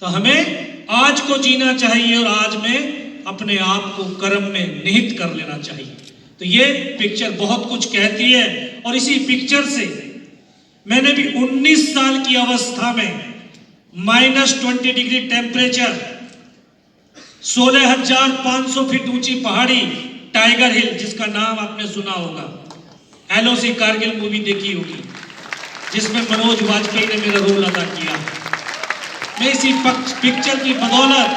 तो हमें आज को जीना चाहिए और आज में अपने आप को कर्म में निहित कर लेना चाहिए। तो ये पिक्चर बहुत कुछ कहती है और इसी पिक्चर से मैंने भी 19 साल की अवस्था में -20 डिग्री टेम्परेचर, 16,500 फीट ऊंची पहाड़ी टाइगर हिल, जिसका नाम आपने सुना होगा, LOC कारगिल मूवी देखी होगी, जिसमें मनोज वाजपेयी ने मेरा रोल अदा किया। मैं इसी पिक्चर की बदौलत,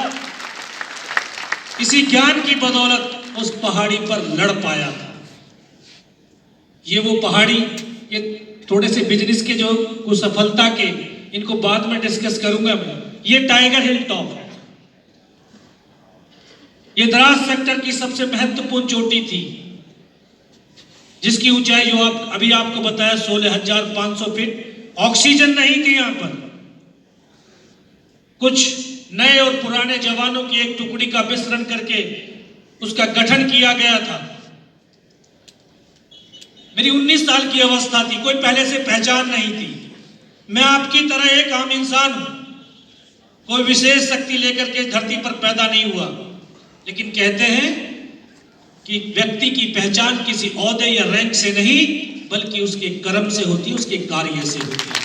इसी ज्ञान की बदौलत उस पहाड़ी पर लड़ पाया था। ये वो पहाड़ी, ये थोड़े से बिजनेस के जो कुछ सफलता के, इनको बाद में डिस्कस करूंगा मैं। ये टाइगर हिल टॉप है। ये द्रास सेक्टर की सबसे महत्वपूर्ण चोटी थी, जिसकी ऊंचाई जो अभी आपको बताया 16,500 फीट। ऑक्सीजन नहीं थी यहां पर। कुछ नए और पुराने जवानों की एक टुकड़ी का मिश्रण करके उसका गठन किया गया था। मेरी 19 साल की अवस्था थी, कोई पहले से पहचान नहीं थी। मैं आपकी तरह एक आम इंसान हूं, कोई विशेष शक्ति लेकर के धरती पर पैदा नहीं हुआ। लेकिन कहते हैं कि व्यक्ति की पहचान किसी ओहदे या रैंक से नहीं, बल्कि उसके कर्म से होती है, उसके कार्य से होती है।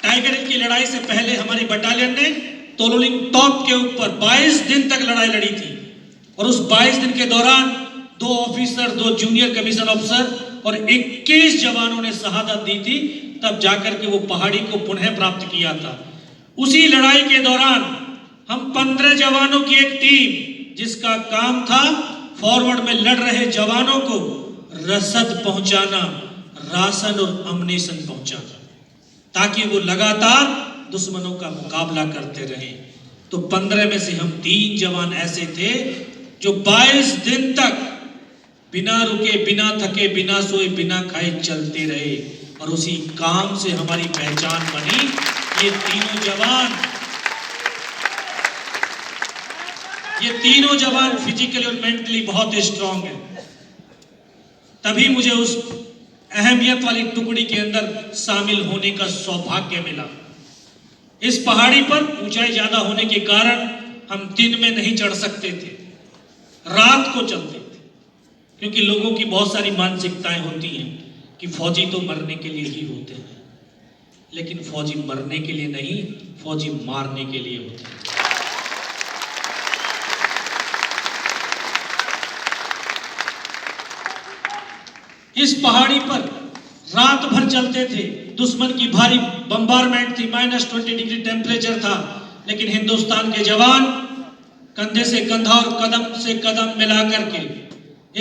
टाइगर हिल की लड़ाई से पहले हमारी बटालियन ने तोलोलिंग टॉप के ऊपर 22 दिन तक लड़ाई लड़ी थी। और उस 22 दिन के दौरान 2 ऑफिसर, 2 जूनियर कमीशन ऑफिसर और 21 जवानों ने शहादत दी थी। तब जाकर के वो पहाड़ी को पुनः प्राप्त किया था। उसी लड़ाई के दौरान हम 15 जवानों की एक टीम, जिसका काम था फॉरवर्ड में लड़ रहे जवानों को रसद पहुंचाना, राशन और अम्युनिशन पहुंचाना, ताकि वो लगातार दुश्मनों का मुकाबला करते रहे। तो 15 में से हम 3 जवान ऐसे थे जो 22 दिन तक बिना रुके, बिना थके, बिना सोए, बिना खाए चलते रहे। और उसी काम से हमारी पहचान बनी। ये तीनों जवान फिजिकली और मेंटली बहुत स्ट्रांग है। तभी मुझे उस अहमियत वाली टुकड़ी के अंदर शामिल होने का सौभाग्य मिला। इस पहाड़ी पर ऊंचाई ज्यादा होने के कारण हम दिन में नहीं चढ़ सकते थे, रात को चलते थे, क्योंकि लोगों की बहुत सारी मानसिकताएं होती हैं कि फौजी तो मरने के लिए ही होते हैं। लेकिन फौजी मरने के लिए नहीं, फौजी मारने के लिए होते हैं। इस पहाड़ी पर रात भर चलते थे। दुश्मन की भारी बम्बारमेंट थी, -20 डिग्री टेम्परेचर था, लेकिन हिंदुस्तान के जवान कंधे से कंधा और कदम से कदम मिलाकर के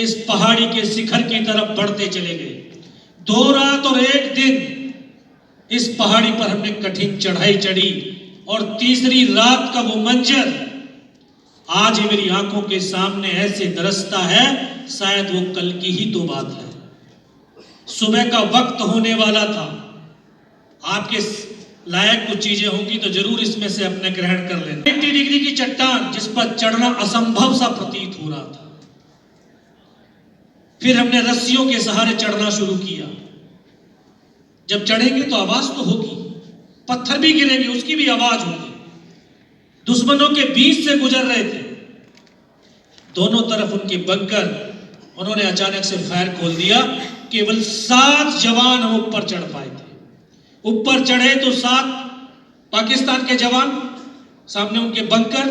इस पहाड़ी के शिखर की तरफ बढ़ते चले गए। 2 रात और 1 दिन इस पहाड़ी पर हमने कठिन चढ़ाई चढ़ी। और तीसरी रात का वो मंजर आज मेरी आंखों के सामने ऐसे दरसता है, शायद वो कल की ही तो बात है। सुबह का वक्त होने वाला था। आपके लायक कुछ चीजें होंगी तो जरूर इसमें से अपने ग्रहण कर लेना। 80 डिग्री की चट्टान, जिस पर चढ़ना असंभव सा प्रतीत हो रहा था। फिर हमने रस्सियों के सहारे चढ़ना शुरू किया। जब चढ़ेंगे तो आवाज तो होगी, पत्थर भी गिरेंगे, उसकी भी आवाज होगी। दुश्मनों के बीच से गुजर रहे थे, दोनों तरफ उनके बंकर। उन्होंने अचानक से फायर खोल दिया। केवल 7 जवान हम ऊपर चढ़ पाए थे। ऊपर चढ़े तो 7 पाकिस्तान के जवान, सामने उनके बंकर।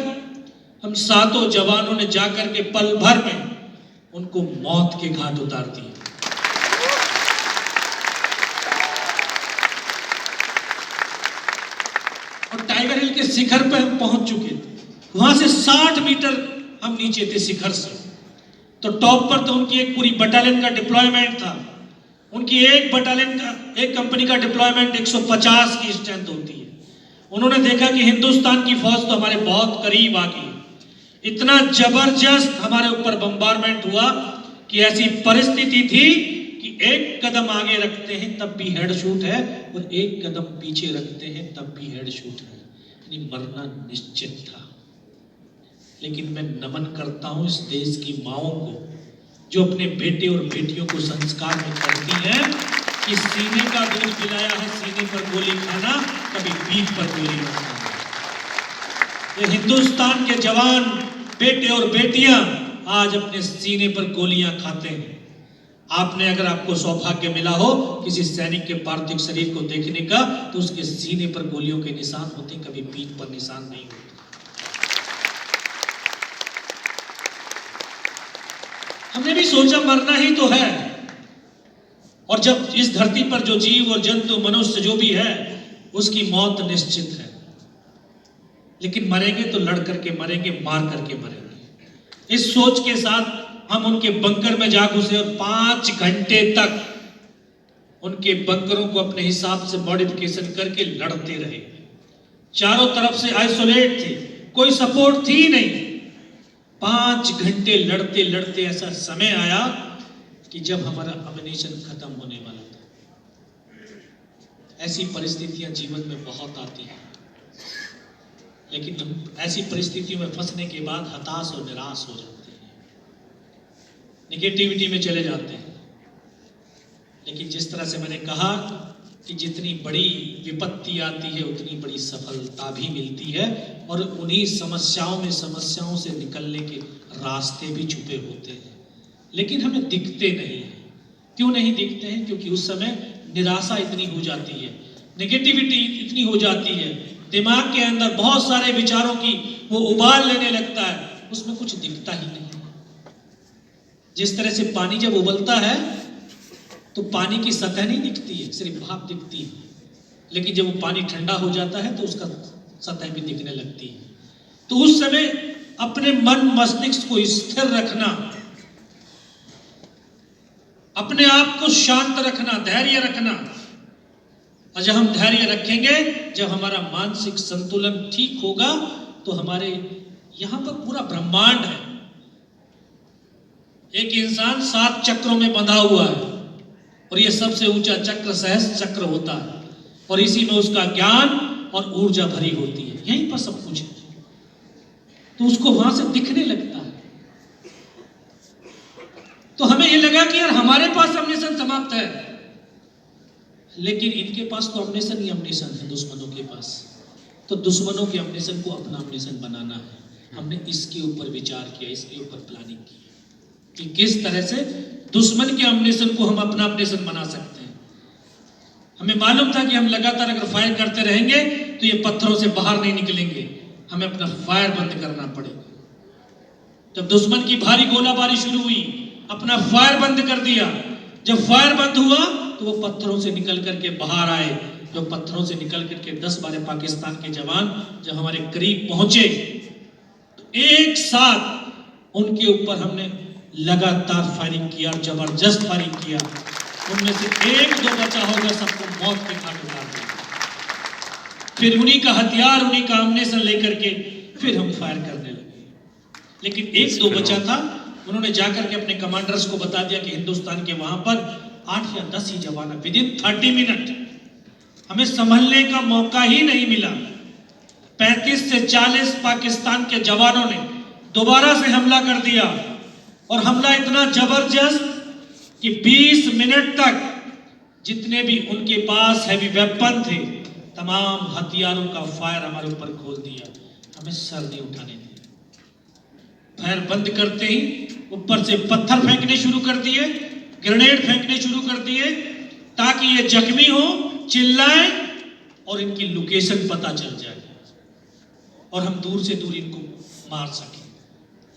हम 7 जवानों ने जाकर के पल भर में उनको मौत के घाट उतार दिए। और टाइगर हिल के शिखर पर हम पहुंच चुके थे। वहां से 60 मीटर हम नीचे थे शिखर से। तो टॉप पर तो उनकी एक पूरी बटालियन का डिप्लॉयमेंट था। उनकी एक कंपनी का डिप्लॉयमेंट 150 की स्ट्रेंथ होती है। उन्होंने देखा कि हिंदुस्तान की फौज तो हमारे बहुत करीब आ गई। इतना जबरदस्त हमारे ऊपर बम्बारमेंट हुआ कि ऐसी परिस्थिति थी कि एक कदम आगे रखते हैं तब भी हेड शूट है, और एक कदम पीछे रखते हैं तब भी हेड शूट है। यानी मरना निश्चित था। लेकिन मैं नमन करता हूं इस देश की माओं को, जो अपने बेटे और बेटियों को संस्कार में करती हैं कि सीने का दूध पिलाया है सीने पर गोली खाना, कभी पीठ पर गोली मत खाना। ये हिंदुस्तान के जवान बेटे और बेटियां आज अपने सीने पर गोलियां खाते हैं। आपने अगर आपको सौभाग्य मिला हो किसी सैनिक के पार्थिव शरीर को देखने का, तो उसके सीने पर गोलियों के निशान होते, कभी पीठ पर निशान नहीं होते। हमने भी सोचा मरना ही तो है, और जब इस धरती पर जो जीव और जंतु मनुष्य जो भी है उसकी मौत निश्चित है, लेकिन मरेंगे तो लड़ करके मरेंगे, मार करके मरेंगे। इस सोच के साथ हम उनके बंकर में जा घुसे और 5 घंटे तक उनके बंकरों को अपने हिसाब से मॉडिफिकेशन करके लड़ते रहे। चारों तरफ से आइसोलेट थे, कोई सपोर्ट थी नहीं। 5 घंटे लड़ते लड़ते ऐसा समय आया कि जब हमारा अम्युनिशन खत्म होने वाला था। ऐसी परिस्थितियां जीवन में बहुत आती हैं, लेकिन हम ऐसी परिस्थितियों में फंसने के बाद हताश और निराश हो जाते हैं, निगेटिविटी में चले जाते हैं। लेकिन जिस तरह से मैंने कहा कि जितनी बड़ी विपत्ति आती है उतनी बड़ी सफलता भी मिलती है, और उन्हीं समस्याओं से निकलने के रास्ते भी छुपे होते हैं, लेकिन हमें दिखते नहीं हैं। क्यों नहीं दिखते हैं? क्योंकि उस समय निराशा इतनी हो जाती है, नेगेटिविटी इतनी हो जाती है, दिमाग के अंदर बहुत सारे विचारों की वो उबाल लेने लगता है, उसमें कुछ दिखता ही नहीं। जिस तरह से पानी जब उबलता है तो पानी की सतह नहीं दिखती है, सिर्फ भाप दिखती है, लेकिन जब वो पानी ठंडा हो जाता है तो उसका सतह भी दिखने लगती है। तो उस समय अपने मन मस्तिष्क को स्थिर रखना, अपने आप को शांत रखना, धैर्य रखना। और जब हम धैर्य रखेंगे, जब हमारा मानसिक संतुलन ठीक होगा, तो हमारे यहां पर पूरा ब्रह्मांड है। एक इंसान 7 चक्रों में बंधा हुआ है, और यह सबसे ऊंचा चक्र सहस्त्र चक्र होता है, और इसी में उसका ज्ञान और ऊर्जा भरी होती है। यहीं पर सब कुछ है, तो उसको वहां से दिखने लगता है। तो हमें यह लगा कि यार हमारे पास अम्नेशन समाप्त है, लेकिन इनके पास तो अम्नेशन ही अम्नेशन है, दुश्मनों के पास। तो दुश्मनों के अम्नेशन को अपना अम्नेशन बनाना है। हमने इसके ऊपर विचार किया, इसके ऊपर प्लानिंग की कि किस तरह से दुश्मन के अम्नेशन को हम अपना अम्नेशन बना सकते हैं। हमें मालूम था कि हम लगातार अगर फायर करते रहेंगे तो ये पत्थरों से बाहर नहीं निकलेंगे, हमें अपना फायर बंद करना पड़ेगा। जब दुश्मन की भारी गोलाबारी शुरू हुई, अपना फायर बंद कर दिया। जब फायर बंद हुआ तो वो पत्थरों से निकल करके बाहर आए। जो पत्थरों से निकल करके 10-12 पाकिस्तान के जवान जब हमारे करीब पहुंचे, तो एक साथ उनके ऊपर हमने लगातार फायरिंग किया, जबरदस्त फायरिंग किया। उनमें से 1-2 बचा होगा, सबको मौत के घाट उतार दिया। फिर उन्हीं का हथियार, उन्हीं का अम्नेशन लेकर के फिर हम फायर करने लगे। लेकिन 1-2 बचा था, उन्होंने जाकर के अपने कमांडर्स को बता दिया कि हिंदुस्तान के वहां पर 8 या 10 ही जवान है। विदिन 30 मिनट हमें संभलने का मौका ही नहीं मिला। 35 से 40 पाकिस्तान के जवानों ने दोबारा से हमला कर दिया, और हमला इतना जबरदस्त कि 20 मिनट तक जितने भी उनके पास हैवी वेपन थे, तमाम हथियारों का फायर हमारे ऊपर खोल दिया। हमें सर नहीं उठाने दिया। फायर बंद करते ही ऊपर से पत्थर फेंकने शुरू कर दिए, ग्रेनेड फेंकने शुरू कर दिए, ताकि ये जख्मी हो, चिल्लाएं और इनकी लोकेशन पता चल जाए और हम दूर से दूर इनको मार सकें।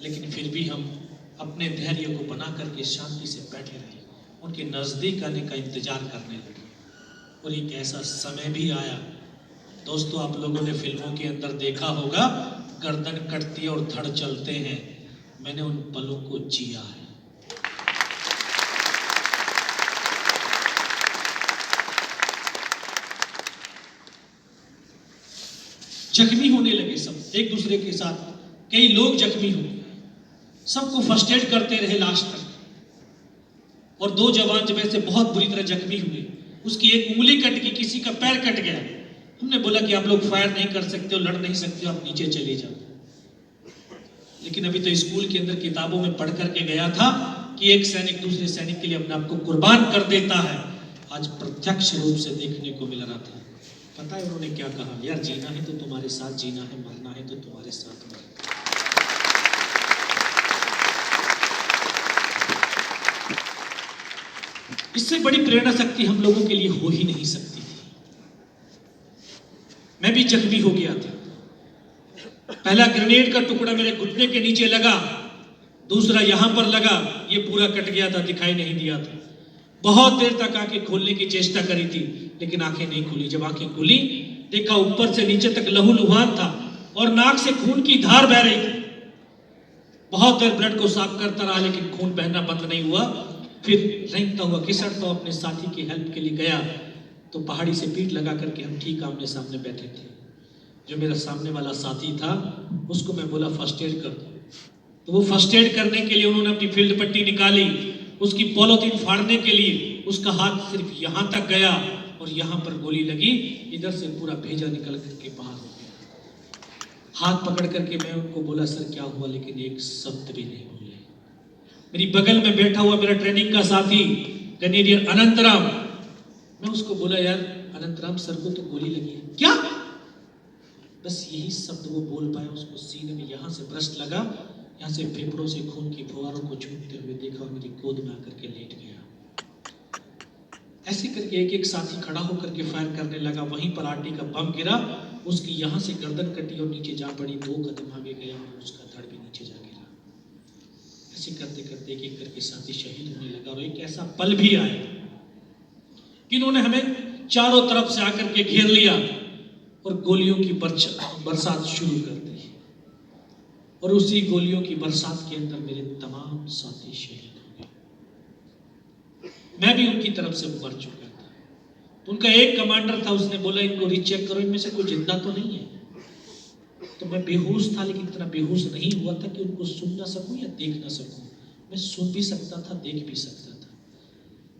लेकिन फिर भी हम अपने धैर्य को बना करके शांति से बैठे रहे, उनके नजदीक आने का इंतजार करने लगे। और एक ऐसा समय भी आया, दोस्तों, आप लोगों ने फिल्मों के अंदर देखा होगा, गर्दन कटती और धड़ चलते हैं। मैंने उन पलों को जिया है। जख्मी होने लगे सब एक दूसरे के साथ, कई लोग जख्मी हुए, सबको फर्स्ट एड करते रहे लास्ट तक। और 2 जवान जब ऐसे बहुत बुरी तरह जख्मी हुए, उसकी एक उंगली कट गई, किसी का पैर कट गया। हमने बोला कि आप लोग फायर नहीं कर सकते हो, लड़ नहीं सकते हो, आप नीचे चले जाओ। लेकिन अभी तो स्कूल के अंदर किताबों में पढ़ करके गया था कि एक सैनिक दूसरे सैनिक के लिए अपने आप को कुर्बान कर देता है, आज प्रत्यक्ष रूप से देखने को मिल रहा था। पता है उन्होंने क्या कहा? यार जीना है तो तुम्हारे साथ जीना है, मरना है तो तुम्हारे साथ मरना। इससे बड़ी प्रेरणा शक्ति हम लोगों के लिए हो ही नहीं सकती थी। मैं भी जख्मी हो गया था। पहला ग्रेनेड का टुकड़ा मेरे घुटने के नीचे लगा, दूसरा यहां पर लगा, ये पूरा कट गया था, दिखाई नहीं दिया था। बहुत देर तक आंखें खोलने की चेष्टा करी थी, लेकिन आंखें नहीं खुली। जब आंखें खुली, देखा ऊपर से नीचे तक लहूलुहान था और नाक से खून की धार बह रही थी। बहुत देर ब्लड को साफ करता रहा, लेकिन खून बहना बंद नहीं हुआ। फिर रेंगता हुआ घिसटता अपने साथी की हेल्प के लिए गया, तो पहाड़ी से पीठ लगा करके हम ठीक आमने सामने बैठे थे। जो मेरा सामने वाला साथी था, उसको मैं बोला फर्स्ट एड कर दो। तो वो फर्स्ट एड करने के लिए उन्होंने अपनी फील्ड पट्टी निकाली। उसकी पॉलिथीन फाड़ने के लिए उसका हाथ सिर्फ यहां तक गया और यहां पर गोली लगी। इधर से पूरा भेजा निकल करके बाहर हो गया। हाथ पकड़ करके मैं उनको बोला सर क्या हुआ, लेकिन एक शब्द भी नहीं बोले। मेरी बगल में बैठा हुआ मेरा ट्रेनिंग का साथी ग्रेनेडियर अनंतराम, मैं उसको बोला यार अनंतराम सर को तो गोली लगी है। क्या? बस यही शब्द वो बोल पाया। उसको सीने में यहां से ब्रस्ट लगा, यहाँ से फेफड़ों से खून की फुहारों को छूटते हुए देखा और मेरी गोद में आकर के लेट गया। ऐसे करके एक एक साथी खड़ा होकर के फायर करने लगा। वहीं पर आरटी का बम गिरा, उसकी यहाँ से गर्दन कटी और नीचे जा पड़ी। 2 कदम आगे गया और उसका धड़ भी नीचे जा गिरा। ऐसे करते करते एक एक करके साथी शहीद होने लगा। और एक ऐसा पल भी आया कि इन्होंने हमें चारों तरफ से आकर के घेर लिया और गोलियों की बरसात शुरू कर दी। और उसी गोलियों की बरसात के अंदर मेरे तमाम साथी शहीद हो गए। मैं भी उनकी तरफ से मर चुका था। तो उनका एक कमांडर था, उसने बोला इनको रीचेक करो, इनमें से कोई जिंदा तो नहीं है। तो मैं बेहोश था, लेकिन इतना बेहोश नहीं हुआ था कि उनको सुन ना सकूं या देख ना सकूं। मैं सुन भी सकता था, देख भी सकता था।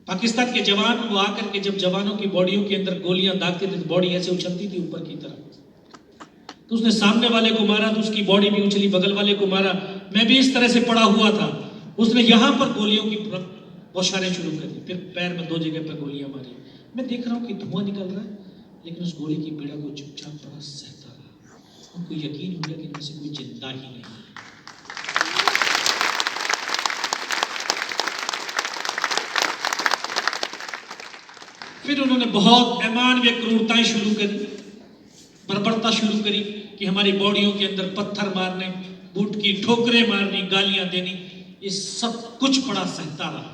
पाकिस्तान के जवान वो आकर के जब जवानों की बॉडियों के अंदर गोलियां दागते थे, बॉडी ऐसे उछलती थी ऊपर की तरफ। तो उसने सामने वाले को मारा तो उसकी बॉडी भी उछली, बगल वाले को मारा। मैं भी इस तरह से पड़ा हुआ था। उसने यहां पर गोलियों की बौछारें शुरू कर दी, फिर पैर में 2 जगह पर गोलियां मारी। मैं देख रहा हूं कि धुआं निकल रहा है, लेकिन उस गोली की पीड़ा को चुपचाप पड़ा सहता रहा। उनको यकीन हो गया कि इनमें से कोई जिंदा ही नहीं। फिर उन्होंने बहुत अमानवीय क्रूरताएं शुरू करी, बर्बरता शुरू करी कि हमारी बॉडियों के अंदर पत्थर मारने, बूट की ठोकरें मारनी, गालियां देनी। ये सब कुछ पड़ा सहता रहा।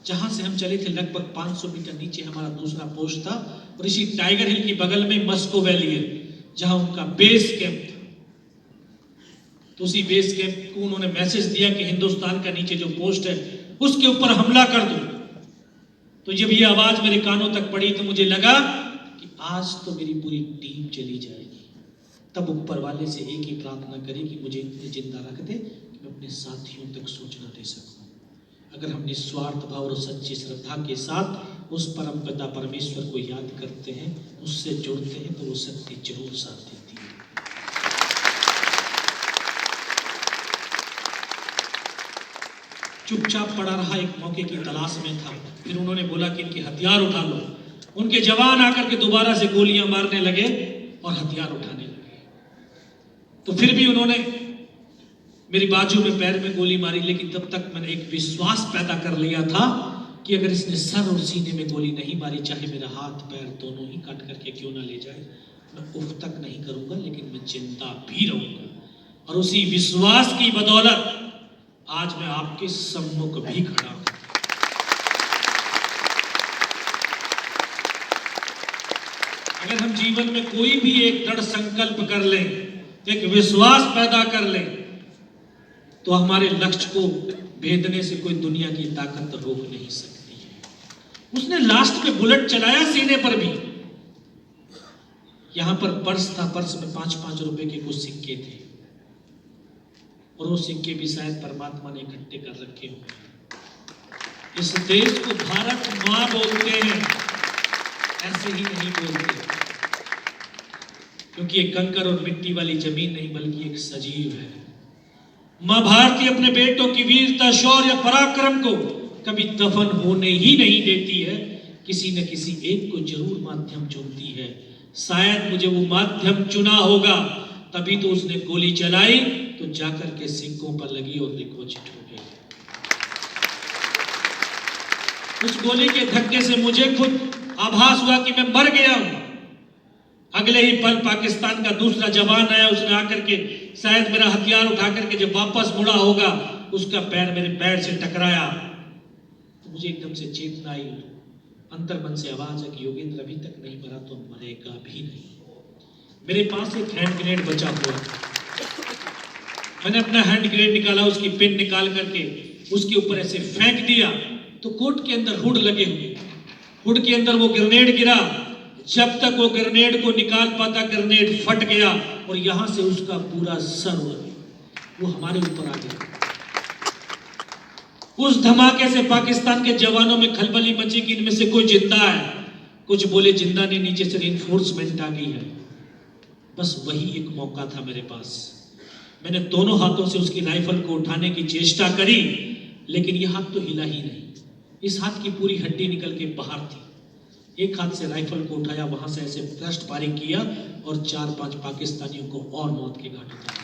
जहां से हम चले थे लगभग 500 मीटर नीचे हमारा दूसरा पोस्ट था, और इसी टाइगर हिल की बगल में मस्को वैली है, जहां उनका बेस कैंप था। तो उसी बेस कैंप को उन्होंने मैसेज दिया कि हिंदुस्तान का नीचे जो पोस्ट है उसके ऊपर हमला कर दो। तो जब ये आवाज मेरे कानों तक पड़ी तो मुझे लगा कि आज तो मेरी पूरी टीम चली जाएगी। तब ऊपर वाले से एक ही प्रार्थना करी कि मुझे इतने जिंदा रख दे कि मैं अपने साथियों तक सूचना दे सकूं। अगर हम निस्वार्थ भाव और सच्ची श्रद्धा के साथ उस परम पिता परमेश्वर को याद करते हैं, उससे जुड़ते हैं, तो वो शक्ति जरूर साथ देती है। चुपचाप पड़ा रहा, एक मौके की तलाश में था। फिर उन्होंने बोला कि इनके हथियार उठा लो। उनके जवान आकर के दोबारा से गोलियां मारने लगे और हथियार उठाने लगे। तो फिर भी उन्होंने मेरी बाजू में, पैर में गोली मारी, लेकिन तब तक मैंने एक विश्वास पैदा कर लिया था कि अगर इसने सर और सीने में गोली नहीं मारी, चाहे मेरा हाथ पैर दोनों ही काट करके क्यों ना ले जाए, मैं उफ तक नहीं करूंगा, लेकिन मैं जिंदा भी रहूंगा। और उसी विश्वास की बदौलत आज मैं आपके सम्मुख भी खड़ा हूं। अगर हम जीवन में कोई भी एक दृढ़ संकल्प कर लें, एक विश्वास पैदा कर लें, तो हमारे लक्ष्य को भेदने से कोई दुनिया की ताकत रोक नहीं सकती है। उसने लास्ट में बुलेट चलाया सीने पर भी। यहां पर पर्स था, पर्स में 5-5 रुपए के कुछ सिक्के थे, और वो सिक्के भी शायद परमात्मा ने इकट्ठे कर रखे हुए। इस देश को भारत मां बोलते हैं, ऐसे ही नहीं बोलते, क्योंकि एक कंकर और मिट्टी वाली जमीन नहीं, बल्कि एक सजीव है। मां भारती अपने बेटों की वीरता, शौर्य, पराक्रम को कभी दफन होने ही नहीं देती है। किसी न किसी एक को जरूर माध्यम चुनती है। शायद मुझे वो माध्यम चुना होगा, तभी तो उसने गोली चलाई तो जाकर के सिक्कों पर लगी और डिपॉजिट हो गई। उस गोली के धक्के से मुझे खुद आभास हुआ कि मैं मर गया हूं। अगले ही पल पाकिस्तान का दूसरा जवान आया, उसने आकर के शायद मेरा हथियार उठा करके जब वापस मुड़ा होगा, उसका पैर मेरे पैर से टकराया तो मुझे एकदम से चेतना आई। अंतर मन से आवाज है कि योगेंद्र अभी तक नहीं मरा तो मरेगा भी नहीं। मेरे पास एक हैंड ग्रेनेड बचा हुआ, मैंने अपना हैंड ग्रेनेड निकाला, उसकी पिन निकाल करके उसके ऊपर ऐसे फेंक दिया तो कोट के अंदर हुड लगे हुए, हुड के अंदर वो ग्रेनेड गिरा। जब तक वो ग्रेनेड को निकाल पाता, ग्रेनेड फट गया और यहां से उसका पूरा सर वो हमारे ऊपर आ गया। उस धमाके से पाकिस्तान के जवानों में खलबली मची कि इनमें से कोई जिंदा है। कुछ बोले जिंदा नहीं, नीचे से रिइंफोर्समेंट आ गई है। बस वही एक मौका था मेरे पास। मैंने दोनों हाथों से उसकी राइफल को उठाने की चेष्टा करी, लेकिन यह हाथ तो हिला ही नहीं। इस हाथ की पूरी हड्डी निकल के बाहर थी। एक हाथ से राइफल को उठाया, वहां से ऐसे थ्रस्ट फायरिंग किया और 4-5 पाकिस्तानियों को और मौत के घाट उतारा।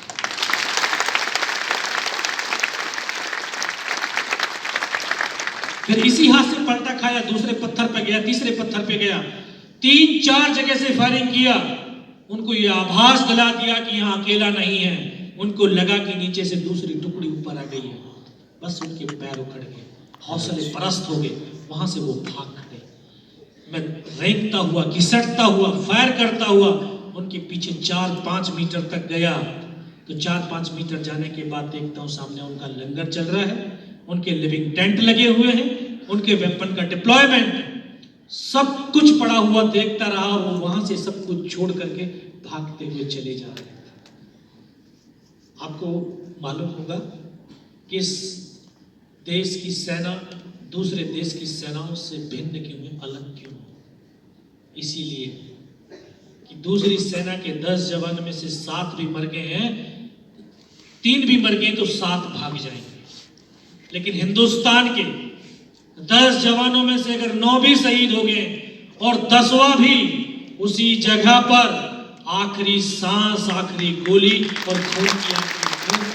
फिर इसी हाथ से पलटा खाया, दूसरे पत्थर पे गया, तीसरे पत्थर पे गया, 3-4 जगह से फायरिंग किया। उनको यह आभास दिला दिया कि यहां अकेला नहीं है। उनको लगा कि नीचे से दूसरी टुकड़ी ऊपर आ गई है। बस उनके पैर उखड़ गए, हौसले परस्त हो गए, वहां से वो भाग खड़े। मैं रेंगता हुआ, घिसटता हुआ, फायर करता हुआ उनके पीछे 4-5 मीटर तक गया। तो 4-5 मीटर जाने के बाद देखता हूं सामने उनका लंगर चल रहा है, उनके लिविंग टेंट लगे हुए हैं, उनके वेपन का डिप्लॉयमेंट सब कुछ पड़ा हुआ देखता रहा। वो वहां से सब कुछ छोड़ करके भागते हुए चले जा रहे थे। आपको मालूम होगा कि इस देश की सेना दूसरे देश की सेनाओं से भिन्न क्यों है, अलग क्यों है? इसीलिए कि दूसरी सेना के 10 जवान में से 7 भी मर गए हैं, 3 भी मर गए तो 7 भाग जाएंगे। लेकिन हिंदुस्तान के 10 जवानों में से अगर 9 भी शहीद हो गए और 10वां भी उसी जगह पर आखिरी सांस, आखिरी गोली और खून की आखिरी बूंद,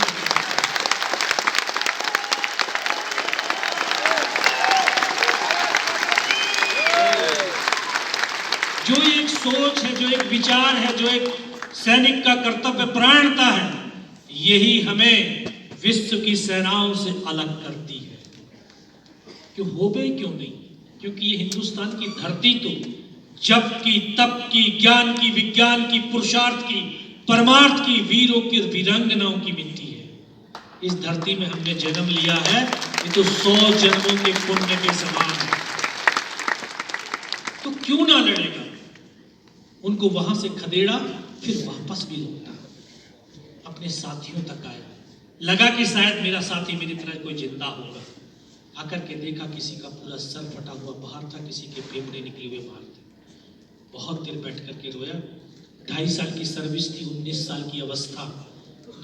जो एक सोच है, जो एक विचार है, जो एक सैनिक का कर्तव्य परायणता है, यही हमें विश्व की सेनाओं से अलग करती है। क्यों हो गए, क्यों नहीं? क्योंकि ये हिंदुस्तान की धरती तो जप की, तप की, ज्ञान की, विज्ञान की, पुरुषार्थ की, परमार्थ की, वीरों की, वीरांगनाओं की मिट्टी है। इस धरती में हमने जन्म लिया है, ये तो 100 जन्मों के पुण्य के समान है। तो क्यों ना लड़ेगा? उनको वहां से खदेड़ा, फिर वापस भी लौटा, अपने साथियों तक आया। लगा कि शायद मेरा साथी मेरी तरह कोई जिंदा होगा। आकर के देखा किसी का पूरा सर फटा हुआ बाहर था, किसी के फेफड़े निकले हुए बाहर थे। बहुत देर बैठ करके रोया। 2.5 साल की सर्विस थी, 19 साल की अवस्था।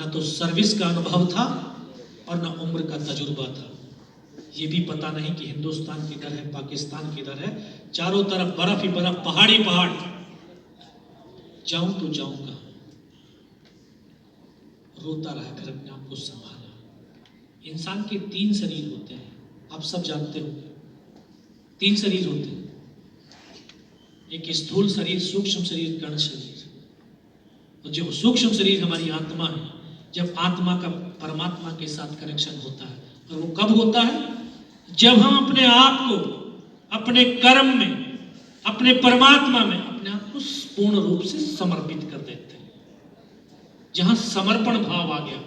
न तो सर्विस का अनुभव था और न उम्र का तजुर्बा था। ये भी पता नहीं कि हिंदुस्तान किधर है, पाकिस्तान किधर है। चारों तरफ बर्फ ही बर्फ, पहाड़ी पहाड़। जाऊं तो जाऊं कहां? रोता रहा, फिर अपने आप को संभाला। इंसान के 3 शरीर होते हैं, आप सब जानते हो। 3 शरीर होते हैं, एक स्थूल शरीर, सूक्ष्म शरीर, कण शरीर। और जो सूक्ष्म शरीर हमारी आत्मा है, जब आत्मा का परमात्मा के साथ कनेक्शन होता है, और वो कब होता है? जब हम अपने आप को अपने कर्म में, अपने परमात्मा में अपने आप को पूर्ण रूप से समर्पित कर देते हैं। जहां समर्पण भाव आ गया,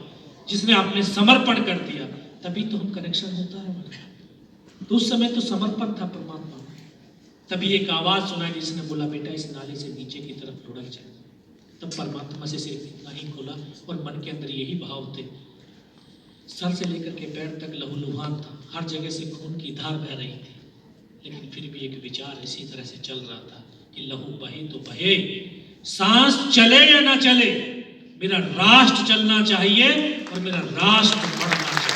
जिसमें आपने समर्पण कर दिया, तभी तो हम कनेक्शन होता है। तो उस समय तो समर्पण था परमात्मा में। तभी एक आवाज सुना जिसने बोला, बेटा इस नाले से नीचे की तरफ लुढ़क जाए। तब परमात्मा से सिर्फ इतना ही खोला और मन के अंदर यही भाव थे। सर से लेकर के पैर तक लहूलुहान था, हर जगह से खून की धार बह रही थी। लेकिन फिर भी एक विचार इसी तरह से चल रहा था कि लहू बहे तो बहे, सांस चले या ना चले, मेरा राष्ट्र चलना चाहिए और मेरा राष्ट्र बढ़ना चाहिए।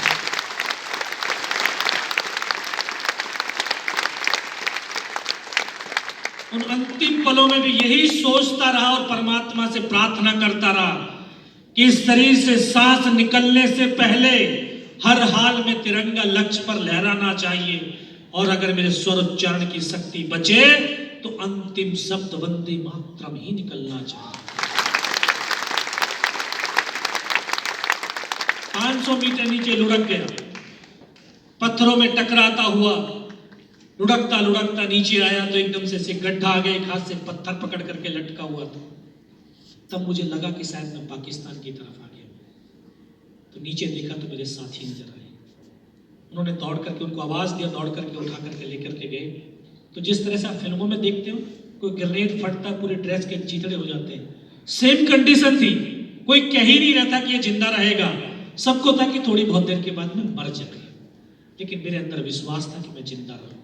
पलों में भी यही सोचता रहा और परमात्मा से प्रार्थना करता रहा कि इस शरीर से सांस निकलने से पहले हर हाल में तिरंगा लक्ष्य पर लहराना चाहिए, और अगर मेरे स्वर उच्चारण की शक्ति बचे तो अंतिम शब्द वंदे मातरम ही निकलना चाहिए। 500 मीटर नीचे लुढ़क गया, पत्थरों में टकराता हुआ लुढ़कता लुढ़कता नीचे आया तो एकदम से गड्ढा आ गया, एक हाथ से पत्थर पकड़ करके लटका हुआ था। तब मुझे लगा कि शायद मैं पाकिस्तान की तरफ आ गया। तो नीचे देखा तो मेरे साथी नजर आए, उन्होंने दौड़ करके उनको आवाज दिया, दौड़ करके उठा करके लेकर के गए। तो जिस तरह से आप फिल्मों में देखते हो कोई ग्रेनेड फटता पूरे ड्रेस के चीथड़े हो जाते हैं, सेम कंडीशन थी। कोई कह ही नहीं रहा था कि ये जिंदा रहेगा, सबको था कि थोड़ी बहुत देर के बाद में मर जाएगा, लेकिन मेरे अंदर विश्वास था कि मैं जिंदा रहूंगा।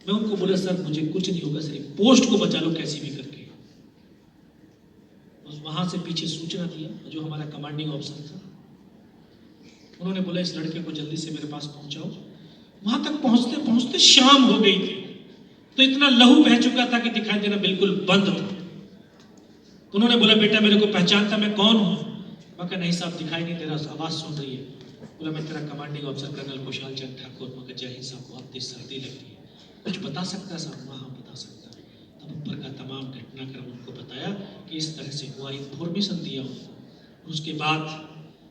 मैं उनको बोला सर मुझे कुछ नहीं होगा, सिर्फ पोस्ट को बचा लो कैसी भी करके। वहां से पीछे सूचना दिया जो हमारा कमांडिंग ऑफिसर था, उन्होंने बोला इस लड़के को जल्दी से मेरे पास पहुंचाओ। वहां तक पहुंचते पहुंचते शाम हो गई थी, तो इतना लहू बह चुका था कि दिखाई देना बिल्कुल बंद था। तो उन्होंने बोला बेटा मेरे को पहचानता मैं कौन हूं? मैं कहा नहीं साहब दिखाई नहीं दे रहा, आवाज सुन रही है। बोला मैं तेरा कमांडिंग ऑफिसर कर्नल खुशहाल चंद ठाकुर। मैं जय हिंद साहब, बहुत तेज सर्दी लगती है, कुछ बता सकता है साहब? हाँ बता सकता है। तब ऊपर का तमाम घटनाक्रम उनको बताया कि इस तरह से हुआ, इंफॉर्मेशन दिया उनको। उसके बाद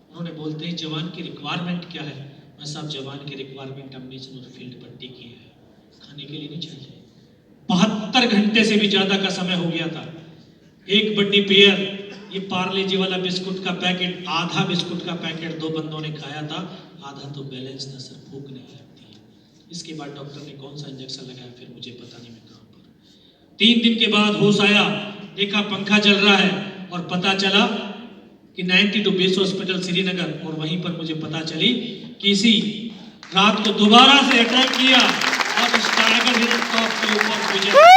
उन्होंने बोलते हैं जवान की रिक्वायरमेंट क्या है? मैं साहब जवान की रिक्वायरमेंट अम्नेशन और फील्ड पट्टी की है, खाने के लिए नहीं चाहिए। 72 घंटे से भी ज्यादा का समय हो गया था। एक बड्डी पेयर ये पार्ले जी वाला बिस्कुट का पैकेट, आधा बिस्कुट का पैकेट 2 बंदों ने खाया था, आधा तो बैलेंस था सर, भूख नहीं लगती है। इसके बाद डॉक्टर ने कौन सा इंजेक्शन लगाया फिर मुझे पता नहीं मैं कहां पर। 3 दिन के बाद होश आया, देखा पंखा चल रहा है और पता चला कि 92 बेस हॉस्पिटल श्रीनगर, और वहीं पर मुझे पता चली कि इसी रात को दोबारा से अटैक किया और इस टाइगर हिल टॉप के ऊपर विजय।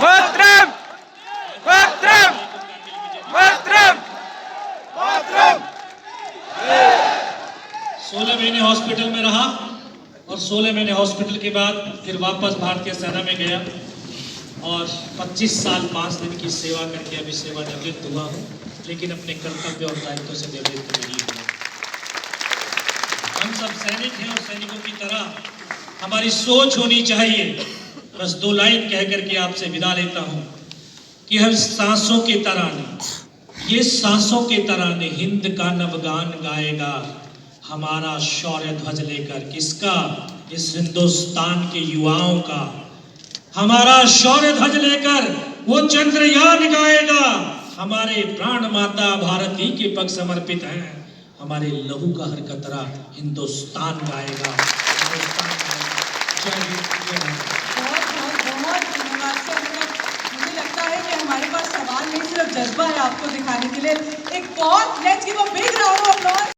मातरम मातरम मातरम मातरम। 16 महीने हॉस्पिटल में रहा और 16 महीने हॉस्पिटल के बाद फिर वापस भारतीय सेना में गया और 25 साल 5 दिन की सेवा करके अभी सेवानिवृत्त हुआ हूँ, लेकिन अपने कर्तव्य और दायित्व से निवृत्त नहीं हुआ। हम सब सैनिक हैं और सैनिकों की तरह हमारी सोच होनी चाहिए। बस 2 लाइन कह करके आपसे विदा लेता हूं कि हम सांसों के तराने, ये सांसों के तराने हिंद का नवगान गाएगा हमारा शौर्य ध्वज लेकर। किसका? इस हिंदुस्तान के युवाओं का। हमारा शौर्य ध्वज लेकर वो चंद्रयान गाएगा, हमारे प्राण माता भारती के पग समर्पित हैं, हमारे लहू का हर कतरा हिंदुस्तान गाएगा। हिंदुस्तान जय हिंद। मुझे लगता है कि हमारे पास सवाल नहीं सिर्फ जज्बा है आपको दिखाने के लिए। एक बहुत let's give a big round of applause.